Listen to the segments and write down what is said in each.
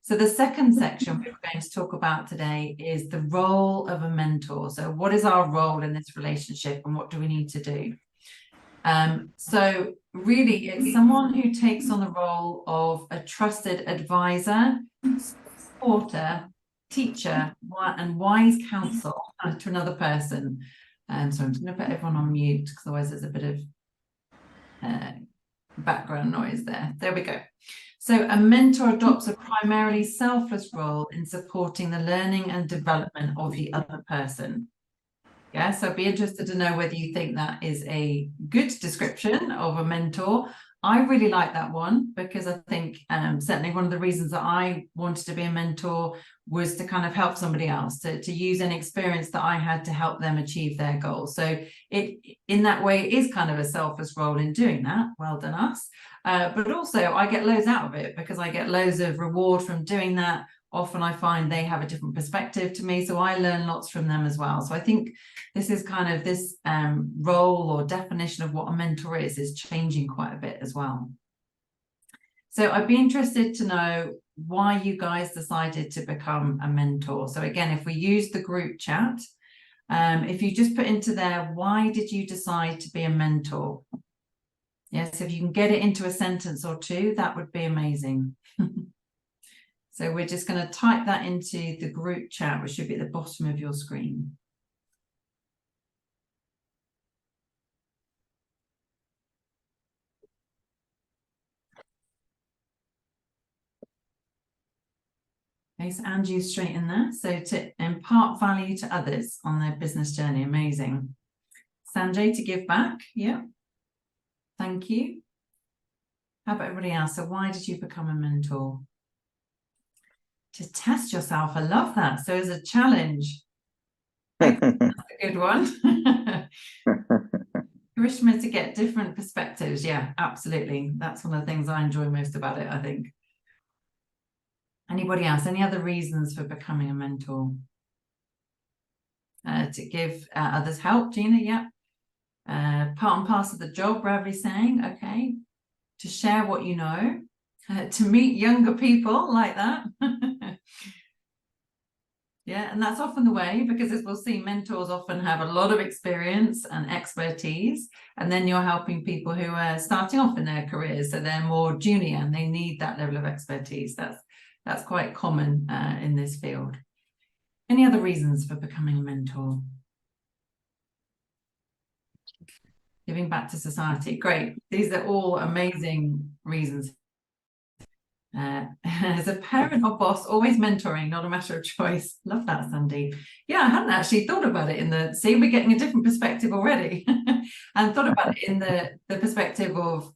So the second section we're going to talk about today is the role of a mentor. So what is our role in this relationship and what do we need to do? So really it's someone who takes on the role of a trusted advisor, supporter, teacher, and wise counsel to another person. So I'm just going to put everyone on mute because otherwise there's a bit of background noise there. There we go. So a mentor adopts a primarily selfless role in supporting the learning and development of the other person. Yeah, so I'd be interested to know whether you think that is a good description of a mentor. I really like that one because I think certainly one of the reasons that I wanted to be a mentor was to kind of help somebody else, to use an experience that I had to help them achieve their goals. So it, in that way, it is kind of a selfless role in doing that. Well done us. But also I get loads out of it because I get loads of reward from doing that. Often I find they have a different perspective to me, so I learn lots from them as well. So I think this is kind of this role or definition of what a mentor is changing quite a bit as well. So I'd be interested to know why you guys decided to become a mentor. So again, if we use the group chat, if you just put into there, why did you decide to be a mentor? Yes, if you can get it into a sentence or two, that would be amazing. So we're just going to type that into the group chat, which should be at the bottom of your screen. Okay, so Angie's straight in there. So to impart value to others on their business journey, amazing. Sanjay, to give back, yeah. Thank you. How about everybody else? So why did you become a mentor? To test yourself, I love that. So as a challenge, that's a good one. Karishma, to get different perspectives, yeah, absolutely. That's one of the things I enjoy most about it, I think. Anybody else? Any other reasons for becoming a mentor? To give others help, Gina, yeah. Part and parcel of the job, Bradley saying, okay. To share what you know, to meet younger people like that. Yeah, and that's often the way, because as we'll see, mentors often have a lot of experience and expertise, and then you're helping people who are starting off in their careers, so they're more junior and they need that level of expertise. That's quite common in this field. Any other reasons for becoming a mentor? Giving back to society. Great. These are all amazing reasons. As a parent or boss, always mentoring, not a matter of choice. Love that, Sandeep. Yeah, I hadn't actually thought about it in the, see, we're getting a different perspective already. And thought about it in the perspective of,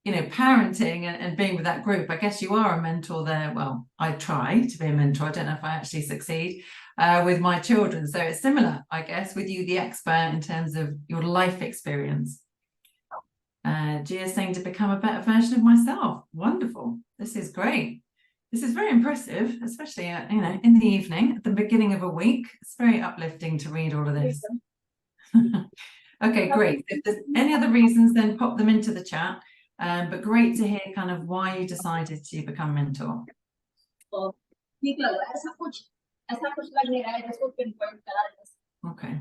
you know, parenting and being with that group. I guess you are a mentor there. Well, I try to be a mentor. I don't know if I actually succeed with my children. So it's similar, I guess, with you, the expert, in terms of your life experience. Gia saying to become a better version of myself. Wonderful. This is great. This is very impressive, especially you know, in the evening at the beginning of a week. It's very uplifting to read all of this. Okay, great. If there's any other reasons, then pop them into the chat. But great to hear kind of why you decided to become a mentor. Okay.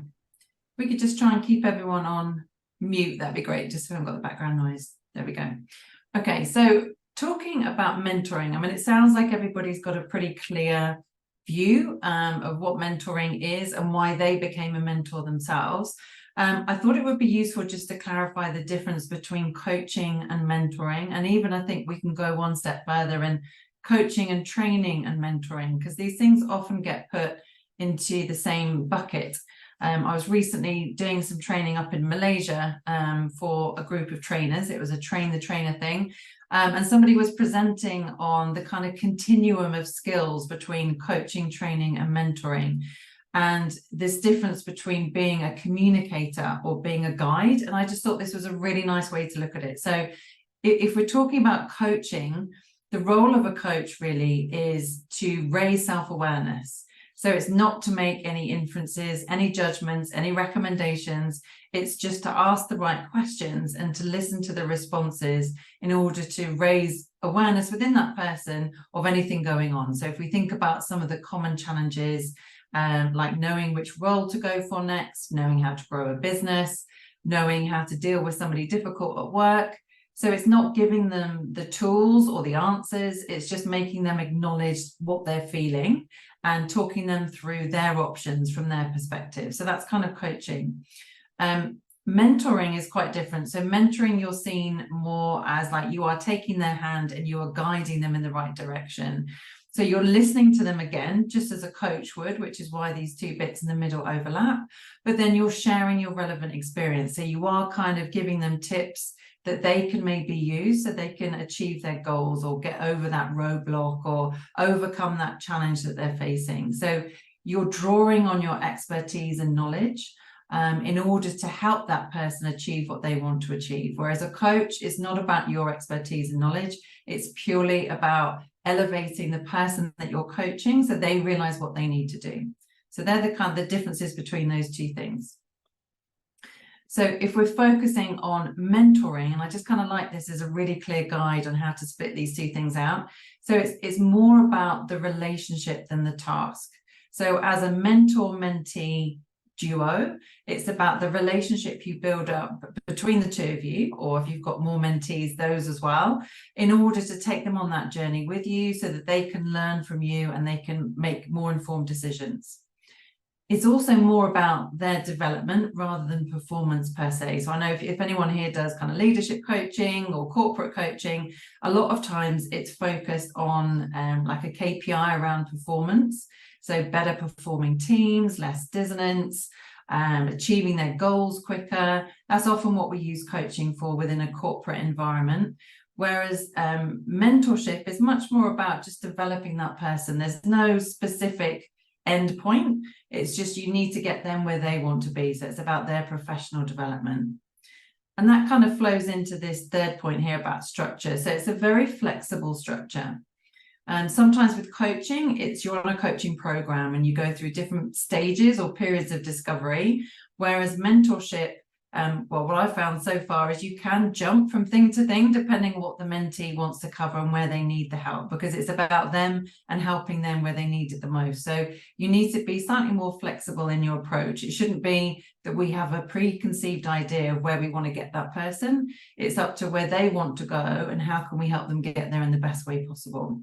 We could just try and keep everyone on mute, that'd be great, just so we haven't got the background noise. There we go. Okay, so talking about mentoring, I mean, it sounds like everybody's got a pretty clear view of what mentoring is and why they became a mentor themselves. I thought it would be useful just to clarify the difference between coaching and mentoring, and even I think we can go one step further in coaching and training and mentoring, because these things often get put into the same bucket. I was recently doing some training up in Malaysia for a group of trainers. It was a train the trainer thing. And somebody was presenting on the kind of continuum of skills between coaching, training and mentoring. And this difference between being a communicator or being a guide. And I just thought this was a really nice way to look at it. So if we're talking about coaching, the role of a coach really is to raise self-awareness. So it's not to make any inferences, any judgments, any recommendations. It's just to ask the right questions and to listen to the responses in order to raise awareness within that person of anything going on. So if we think about some of the common challenges, like knowing which role to go for next, knowing how to grow a business, knowing how to deal with somebody difficult at work. So it's not giving them the tools or the answers, it's just making them acknowledge what they're feeling and talking them through their options from their perspective. So that's kind of coaching. Mentoring is quite different. So mentoring, you're seen more as like you are taking their hand and you are guiding them in the right direction. So you're listening to them again, just as a coach would, which is why these two bits in the middle overlap, but then you're sharing your relevant experience. So you are kind of giving them tips that they can maybe use so they can achieve their goals or get over that roadblock or overcome that challenge that they're facing. So you're drawing on your expertise and knowledge in order to help that person achieve what they want to achieve. Whereas a coach is not about your expertise and knowledge, it's purely about elevating the person that you're coaching so they realize what they need to do. So they're the kind of the differences between those two things. So if we're focusing on mentoring, and I just kind of like this as a really clear guide on how to split these two things out. So it's more about the relationship than the task. So as a mentor-mentee duo, it's about the relationship you build up between the two of you, or if you've got more mentees, those as well, in order to take them on that journey with you so that they can learn from you and they can make more informed decisions. It's also more about their development rather than performance per se. So I know if anyone here does kind of leadership coaching or corporate coaching, a lot of times it's focused on like a KPI around performance. So better performing teams, less dissonance, achieving their goals quicker. That's often what we use coaching for within a corporate environment. Whereas mentorship is much more about just developing that person. There's no specific end point. It's just you need to get them where they want to be. So it's about their professional development. And that kind of flows into this third point here about structure. So it's a very flexible structure. And sometimes with coaching, you're on a coaching program and you go through different stages or periods of discovery. Whereas mentorship, well, what I've found so far is you can jump from thing to thing depending on what the mentee wants to cover and where they need the help, because it's about them and helping them where they need it the most. So you need to be slightly more flexible in your approach. It shouldn't be that we have a preconceived idea of where we want to get that person. It's up to where they want to go and how can we help them get there in the best way possible.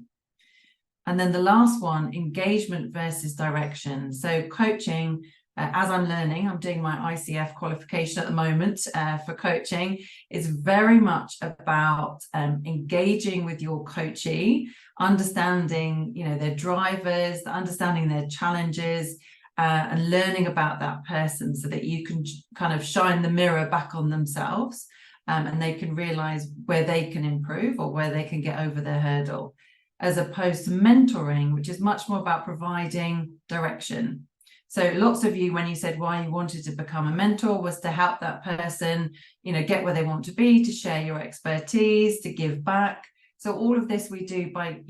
And then the last one, engagement versus direction. So coaching, as I'm learning, I'm doing my ICF qualification at the moment for coaching, is very much about engaging with your coachee, understanding, their drivers, understanding their challenges, and learning about that person so that you can kind of shine the mirror back on themselves and they can realize where they can improve or where they can get over their hurdle, as opposed to mentoring, which is much more about providing direction. So lots of you, when you said why you wanted to become a mentor, was to help that person, get where they want to be, to share your expertise, to give back. So all of this we do by,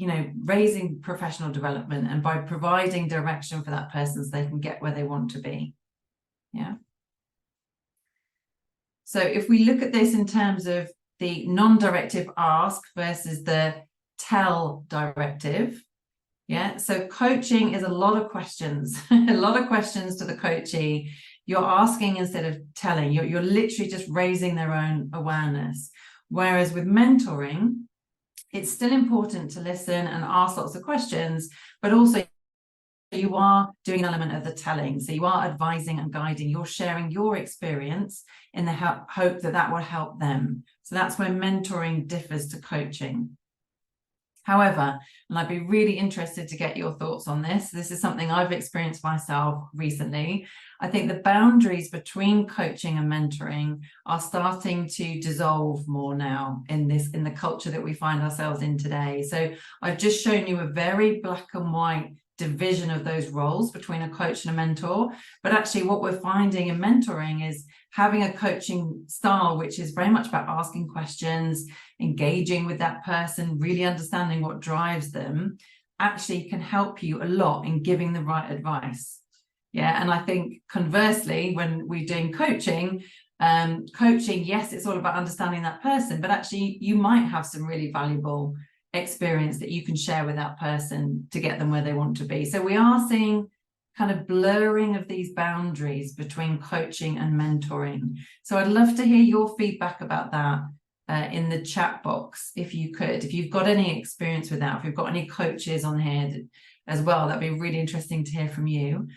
raising professional development and by providing direction for that person so they can get where they want to be. Yeah. So if we look at this in terms of the non-directive ask versus the tell directive, yeah, so coaching is a lot of questions, a lot of questions to the coachee. You're asking instead of telling. You're literally just raising their own awareness. Whereas with mentoring, it's still important to listen and ask lots of questions, but also you are doing an element of the telling. So you are advising and guiding. You're sharing your experience in the hope that that will help them. So that's where mentoring differs to coaching. However, and I'd be really interested to get your thoughts on this. This is something I've experienced myself recently. I think the boundaries between coaching and mentoring are starting to dissolve more now in the culture that we find ourselves in today. So I've just shown you a very black and white division of those roles between a coach and a mentor. But actually what we're finding in mentoring is having a coaching style, which is very much about asking questions, engaging with that person, really understanding what drives them, actually can help you a lot in giving the right advice. Yeah, and I think conversely, when we're doing coaching, yes, it's all about understanding that person, but actually you might have some really valuable experience that you can share with that person to get them where they want to be. So we are seeing kind of blurring of these boundaries between coaching and mentoring. So I'd love to hear your feedback about that in the chat box, if you could. If you've got any experience with that, if you've got any coaches on here as well, that'd be really interesting to hear from you.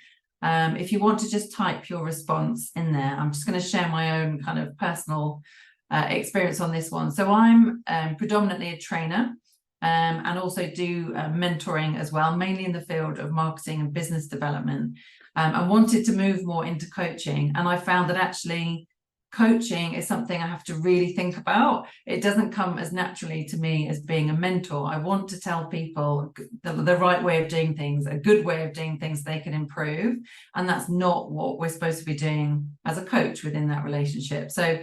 If you want to just type your response in there, I'm just going to share my own kind of personal experience on this one. So I'm predominantly a trainer and also do mentoring as well, mainly in the field of marketing and business development. I wanted to move more into coaching, and I found that actually coaching is something I have to really think about. It doesn't come as naturally to me as being a mentor. I want to tell people the right way of doing things, a good way of doing things they can improve. And that's not what we're supposed to be doing as a coach within that relationship. So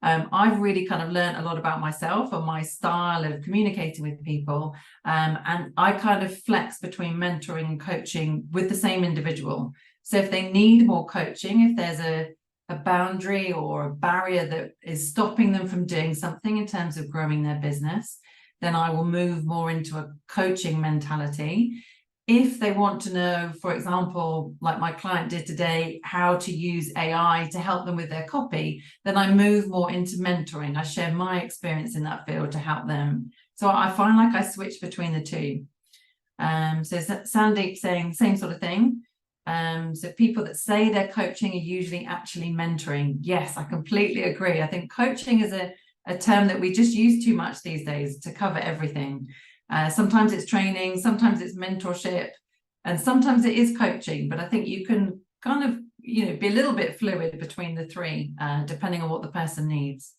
I've really kind of learned a lot about myself and my style of communicating with people. And I kind of flex between mentoring and coaching with the same individual. So if they need more coaching, if there's a boundary or a barrier that is stopping them from doing something in terms of growing their business, then I will move more into a coaching mentality. If they want to know, for example, like my client did today, how to use AI to help them with their copy, then I move more into mentoring. I share my experience in that field to help them. So I find like I switch between the two. So Sandeep saying same sort of thing. So people that say they're coaching are usually actually mentoring. Yes, I completely agree. I think coaching is a term that we just use too much these days to cover everything. Sometimes it's training, sometimes it's mentorship, and sometimes it is coaching. But I think you can kind of, be a little bit fluid between the three, depending on what the person needs.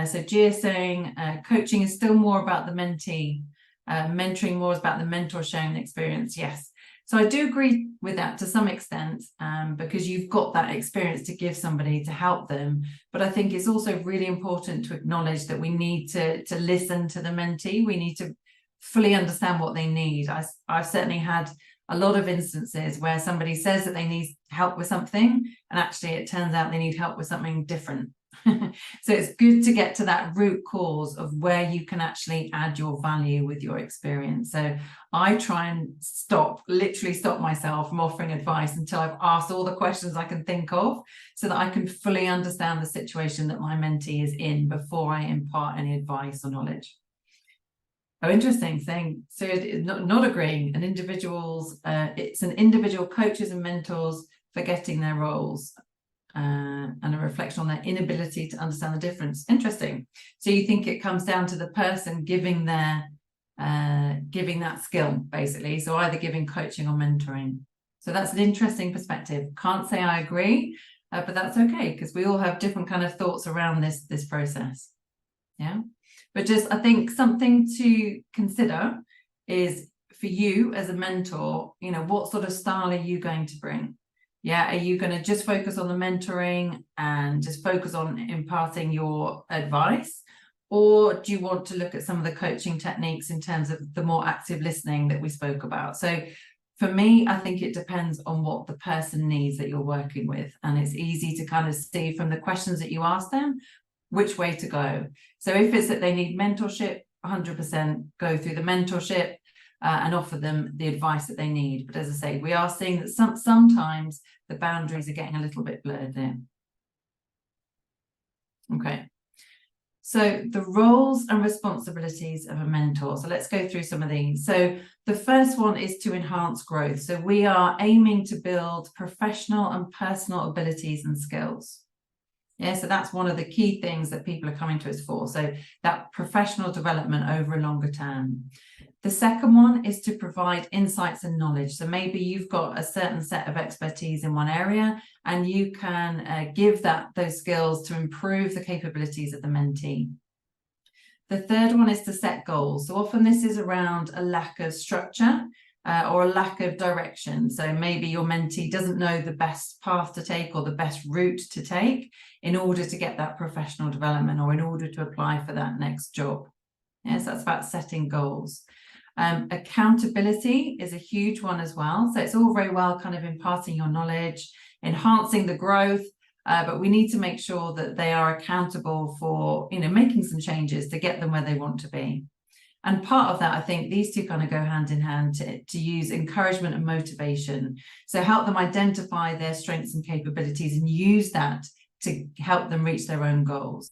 So Gia saying coaching is still more about the mentee, mentoring more is about the mentor sharing the experience. Yes. So I do agree with that to some extent, because you've got that experience to give somebody to help them. But I think it's also really important to acknowledge that we need to listen to the mentee. We need to fully understand what they need. I've certainly had a lot of instances where somebody says that they need help with something, and actually it turns out they need help with something different. So it's good to get to that root cause of where you can actually add your value with your experience. So I try and literally stop myself from offering advice until I've asked all the questions I can think of, so that I can fully understand the situation that my mentee is in before I impart any advice or knowledge. Oh, interesting thing. So not agreeing, and individuals, it's an individual coaches and mentors forgetting their roles. And a reflection on their inability to understand the difference. Interesting. So you think it comes down to the person giving that skill, basically. So either giving coaching or mentoring. So that's an interesting perspective. Can't say I agree, but that's okay, because we all have different kind of thoughts around this process. Yeah. But just, I think something to consider is, for you as a mentor, what sort of style are you going to bring? Yeah, are you going to just focus on the mentoring and just focus on imparting your advice? Or do you want to look at some of the coaching techniques in terms of the more active listening that we spoke about? So for me, I think it depends on what the person needs that you're working with. And it's easy to kind of see from the questions that you ask them which way to go. So if it's that they need mentorship, 100% go through the mentorship. And offer them the advice that they need. But as I say, we are seeing that sometimes the boundaries are getting a little bit blurred there. Okay. So the roles and responsibilities of a mentor. So let's go through some of these. So the first one is to enhance growth. So we are aiming to build professional and personal abilities and skills. Yeah, so that's one of the key things that people are coming to us for. So that professional development over a longer term. The second one is to provide insights and knowledge. So maybe you've got a certain set of expertise in one area, and you can give those skills to improve the capabilities of the mentee. The third one is to set goals. So often this is around a lack of structure or a lack of direction. So maybe your mentee doesn't know the best path to take or the best route to take in order to get that professional development or in order to apply for that next job. Yes, that's about setting goals. Accountability is a huge one as well. So it's all very well kind of imparting your knowledge, enhancing the growth, but we need to make sure that they are accountable for, making some changes to get them where they want to be. And part of that, I think these two kind of go hand in hand to use encouragement and motivation. So help them identify their strengths and capabilities and use that to help them reach their own goals.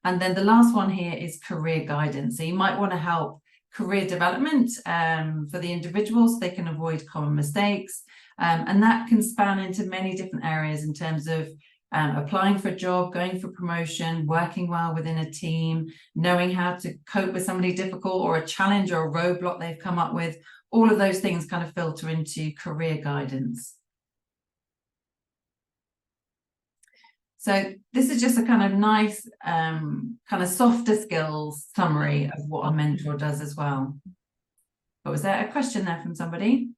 And then the last one here is career guidance. So you might want to help career development for the individuals so they can avoid common mistakes. And that can span into many different areas in terms of applying for a job, going for promotion, working well within a team, knowing how to cope with somebody difficult or a challenge or a roadblock they've come up with. All of those things kind of filter into career guidance. So this is just a kind of nice kind of softer skills summary of what a mentor does as well. But was there a question there from somebody?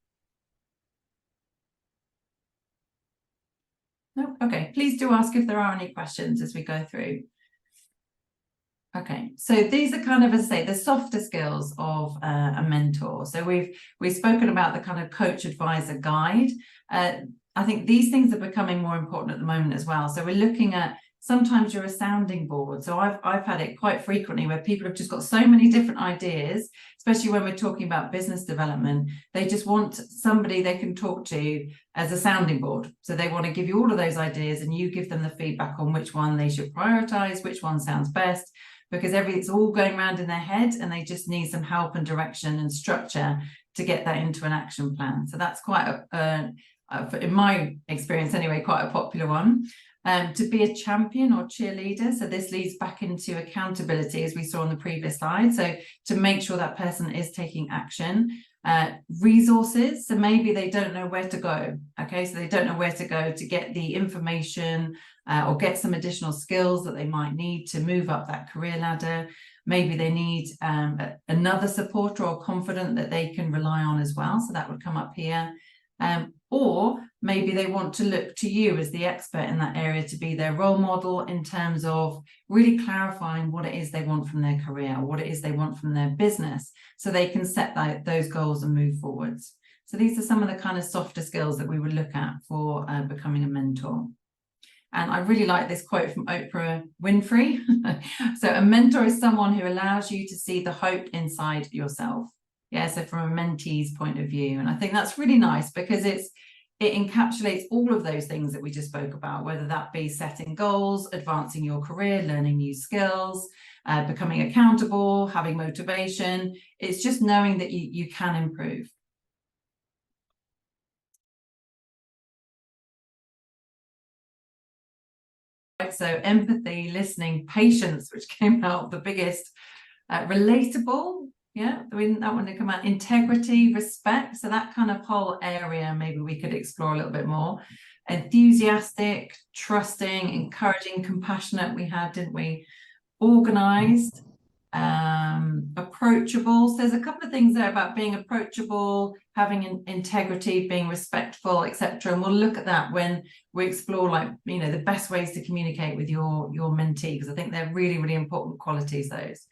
No? Okay, please do ask if there are any questions as we go through. Okay, so these are kind of, as I say, the softer skills of a mentor. So we've spoken about the kind of coach, advisor, guide. I think these things are becoming more important at the moment as well. So we're looking at, sometimes you're a sounding board. So I've had it quite frequently where people have just got so many different ideas, especially when we're talking about business development. They just want somebody they can talk to as a sounding board. So they want to give you all of those ideas and you give them the feedback on which one they should prioritize, which one sounds best, because it's all going around in their head and they just need some help and direction and structure to get that into an action plan. So that's quite in my experience anyway, quite a popular one. To be a champion or cheerleader. So this leads back into accountability, as we saw on the previous slide. So to make sure that person is taking action. Resources, so maybe they don't know where to go. Okay, so they don't know where to go to get the information or get some additional skills that they might need to move up that career ladder. Maybe they need another supporter or confidant that they can rely on as well. So that would come up here. Or maybe they want to look to you as the expert in that area to be their role model in terms of really clarifying what it is they want from their career, or what it is they want from their business, so they can set those goals and move forwards. So these are some of the kind of softer skills that we would look at for becoming a mentor. And I really like this quote from Oprah Winfrey. So a mentor is someone who allows you to see the hope inside yourself. Yeah, so from a mentee's point of view. And I think that's really nice because it encapsulates all of those things that we just spoke about, whether that be setting goals, advancing your career, learning new skills, becoming accountable, having motivation. It's just knowing that you can improve. So empathy, listening, patience, which came out the biggest, relatable. Yeah, that one to come out. Integrity, respect. So that kind of whole area, maybe we could explore a little bit more. Enthusiastic, trusting, encouraging, compassionate. We had, didn't we? Organized, approachable. So there's a couple of things there about being approachable, having integrity, being respectful, etc. And we'll look at that when we explore, like, the best ways to communicate with your mentee, because I think they're really, really important qualities, those.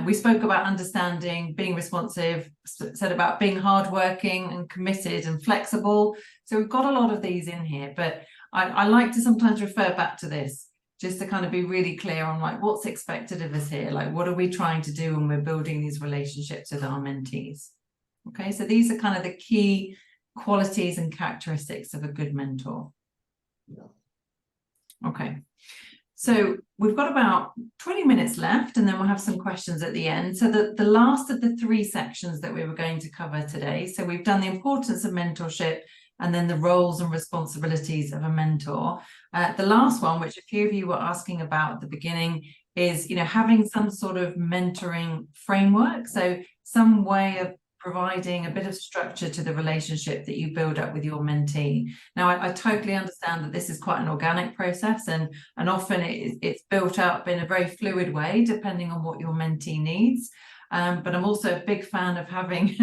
We spoke about understanding, being responsive, said about being hardworking and committed and flexible. So we've got a lot of these in here, but I like to sometimes refer back to this just to kind of be really clear on like what's expected of us here. Like, what are we trying to do when we're building these relationships with our mentees? Okay, so these are kind of the key qualities and characteristics of a good mentor. Okay. So we've got about 20 minutes left, and then we'll have some questions at the end. So the last of the 3 sections that we were going to cover today. So we've done the importance of mentorship and then the roles and responsibilities of a mentor. The last one, which a few of you were asking about at the beginning, is having some sort of mentoring framework. So some way of providing a bit of structure to the relationship that you build up with your mentee. Now, I totally understand that this is quite an organic process, and often it's built up in a very fluid way, depending on what your mentee needs. But I'm also a big fan of having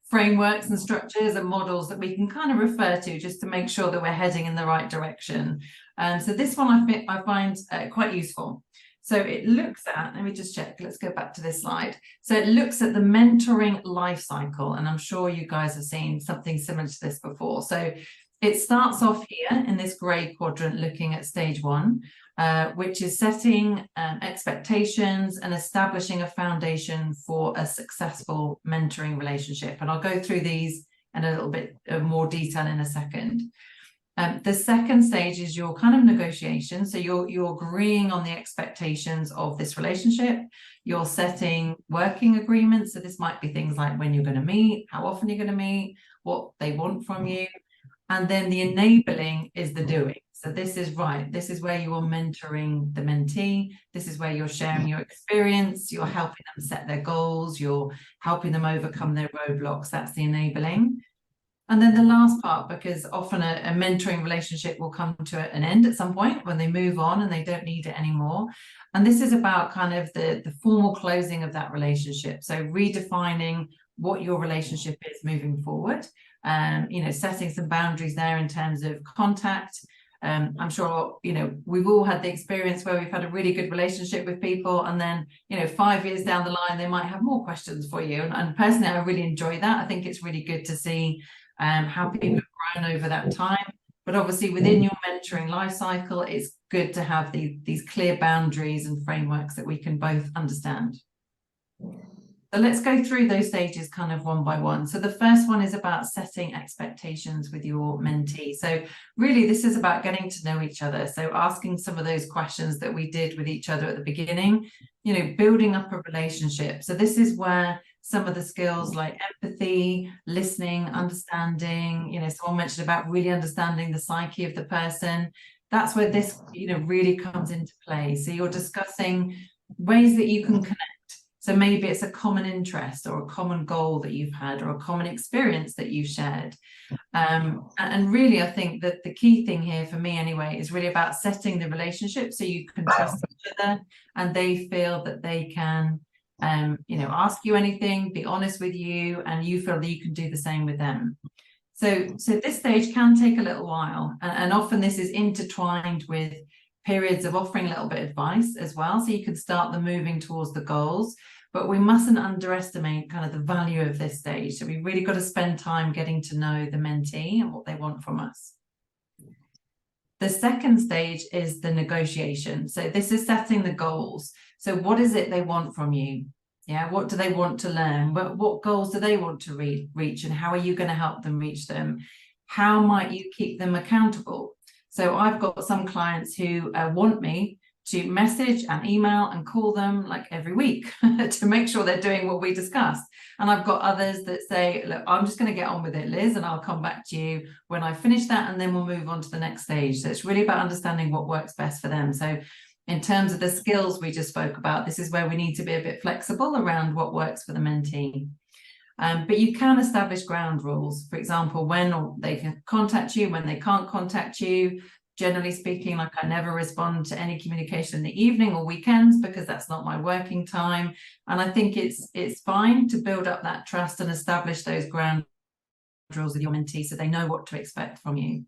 frameworks and structures and models that we can kind of refer to just to make sure that we're heading in the right direction. So this one I find quite useful. So it looks at, let me just check, let's go back to this slide. So it looks at the mentoring life cycle, and I'm sure you guys have seen something similar to this before. So it starts off here in this grey quadrant looking at stage 1, which is setting expectations and establishing a foundation for a successful mentoring relationship. And I'll go through these in a little bit more detail in a second. The second stage is your kind of negotiation. So you're agreeing on the expectations of this relationship. You're setting working agreements. So this might be things like when you're going to meet, how often you're going to meet, what they want from you. And then the enabling is the doing. So this is right. This is where you are mentoring the mentee. This is where you're sharing your experience. You're helping them set their goals. You're helping them overcome their roadblocks. That's the enabling. And then the last part, because often a mentoring relationship will come to an end at some point when they move on and they don't need it anymore. And this is about kind of the formal closing of that relationship. So redefining what your relationship is moving forward. You know, setting some boundaries there in terms of contact. I'm sure, you know, we've all had the experience where we've had a really good relationship with people, and then, you know, 5 years down the line, they might have more questions for you. And personally, I really enjoy that. I think it's really good to see how people have grown over that time. But obviously within your mentoring life cycle, it's good to have these clear boundaries and frameworks that we can both understand. So let's go through those stages kind of one by one. So the first one is about setting expectations with your mentee. So really this is about getting to know each other. So asking some of those questions that we did with each other at the beginning, you know, building up a relationship. So this is where some of the skills like empathy, listening, understanding, you know, someone mentioned about really understanding the psyche of the person. That's where this, you know, really comes into play. So you're discussing ways that you can connect. So maybe it's a common interest or a common goal that you've had or a common experience that you've shared. And really, I think that the key thing here for me anyway is really about setting the relationship so you can trust each other and they feel that they can, you know, ask you anything, be honest with you, and you feel that you can do the same with them. So this stage can take a little while, and often this is intertwined with periods of offering a little bit of advice as well, so you can start the moving towards the goals. But we mustn't underestimate kind of the value of this stage. So we really got to spend time getting to know the mentee and what they want from us. The second stage is the negotiation. So this is setting the goals. So what is it they want from you? Yeah, what do they want to learn? What goals do they want to reach, and how are you going to help them reach them? How might you keep them accountable? So I've got some clients who want me to message and email and call them like every week to make sure they're doing what we discussed. And I've got others that say, look, I'm just going to get on with it, Liz, and I'll come back to you when I finish that, and then we'll move on to the next stage. So it's really about understanding what works best for them. So in terms of the skills we just spoke about, this is where we need to be a bit flexible around what works for the mentee. But you can establish ground rules, for example, when they can contact you, when they can't contact you. Generally speaking, like I never respond to any communication in the evening or weekends because that's not my working time. And I think it's fine to build up that trust and establish those ground rules with your mentee so they know what to expect from you.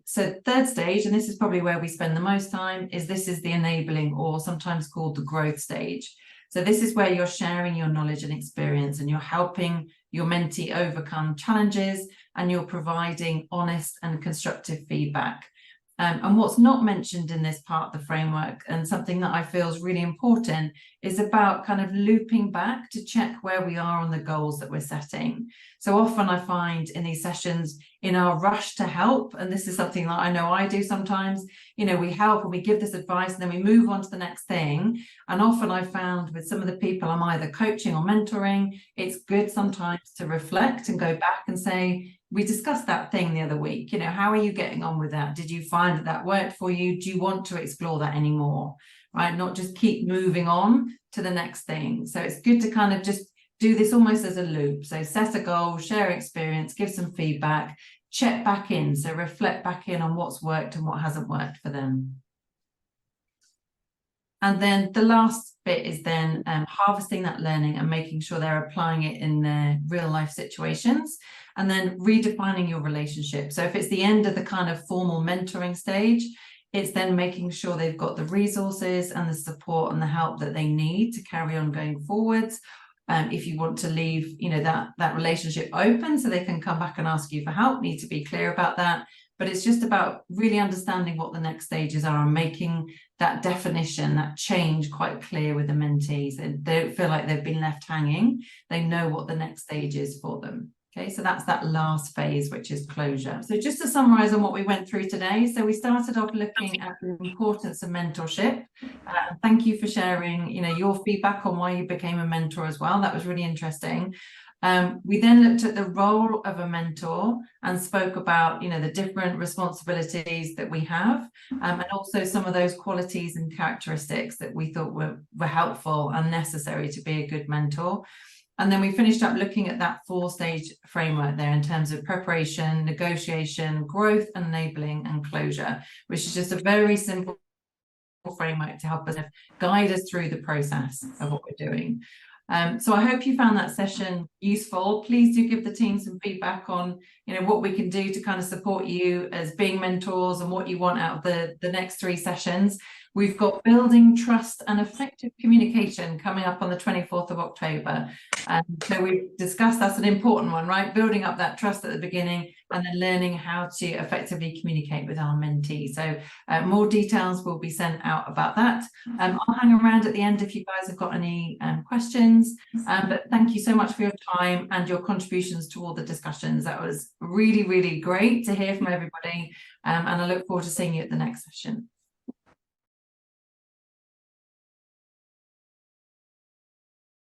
So third stage, and this is probably where we spend the most time, is the enabling, or sometimes called the growth stage. So this is where you're sharing your knowledge and experience, and you're helping your mentee overcome challenges, and you're providing honest and constructive feedback. And what's not mentioned in this part of the framework, and something that I feel is really important, is about kind of looping back to check where we are on the goals that we're setting. So often I find in these sessions, in our rush to help, and this is something that I know I do sometimes, you know, we help and we give this advice and then we move on to the next thing. And often I found with some of the people I'm either coaching or mentoring, it's good sometimes to reflect and go back and say, we discussed that thing the other week, you know, how are you getting on with that? Did you find that that worked for you? Do you want to explore that anymore? Right? Not just keep moving on to the next thing. So it's good to kind of just do this almost as a loop. So set a goal, share experience, give some feedback, check back in. So reflect back in on what's worked and what hasn't worked for them. And then the last bit is then harvesting that learning and making sure they're applying it in their real life situations, and then redefining your relationship. So if it's the end of the kind of formal mentoring stage, It's then making sure they've got the resources and the support and the help that they need to carry on going forwards. If you want to leave, that relationship open so they can come back and ask you for help, need to be clear about that. But it's just about really understanding what the next stages are and making that definition, that change quite clear with the mentees. They don't feel like they've been left hanging. They know what the next stage is for them. Okay, so that's that last phase, which is closure. So just to summarize on what we went through today. So we started off looking at the importance of mentorship. Thank you for sharing, your feedback on why you became a mentor as well. That was really interesting. We then looked at the role of a mentor and spoke about, the different responsibilities that we have, and also some of those qualities and characteristics that we thought were helpful and necessary to be a good mentor. And then we finished up looking at that 4-stage framework there in terms of preparation, negotiation, growth, enabling, and closure, which is just a very simple framework to help us guide us through the process of what we're doing. So I hope you found that session useful. Please do give the team some feedback on, what we can do to kind of support you as being mentors and what you want out of the next 3 sessions. We've got building trust and effective communication coming up on the 24th of October. So we've discussed that's an important one, right? Building up that trust at the beginning and then learning how to effectively communicate with our mentees. So more details will be sent out about that. I'll hang around at the end if you guys have got any questions. But thank you so much for your time and your contributions to all the discussions. That was really, really great to hear from everybody. And I look forward to seeing you at the next session.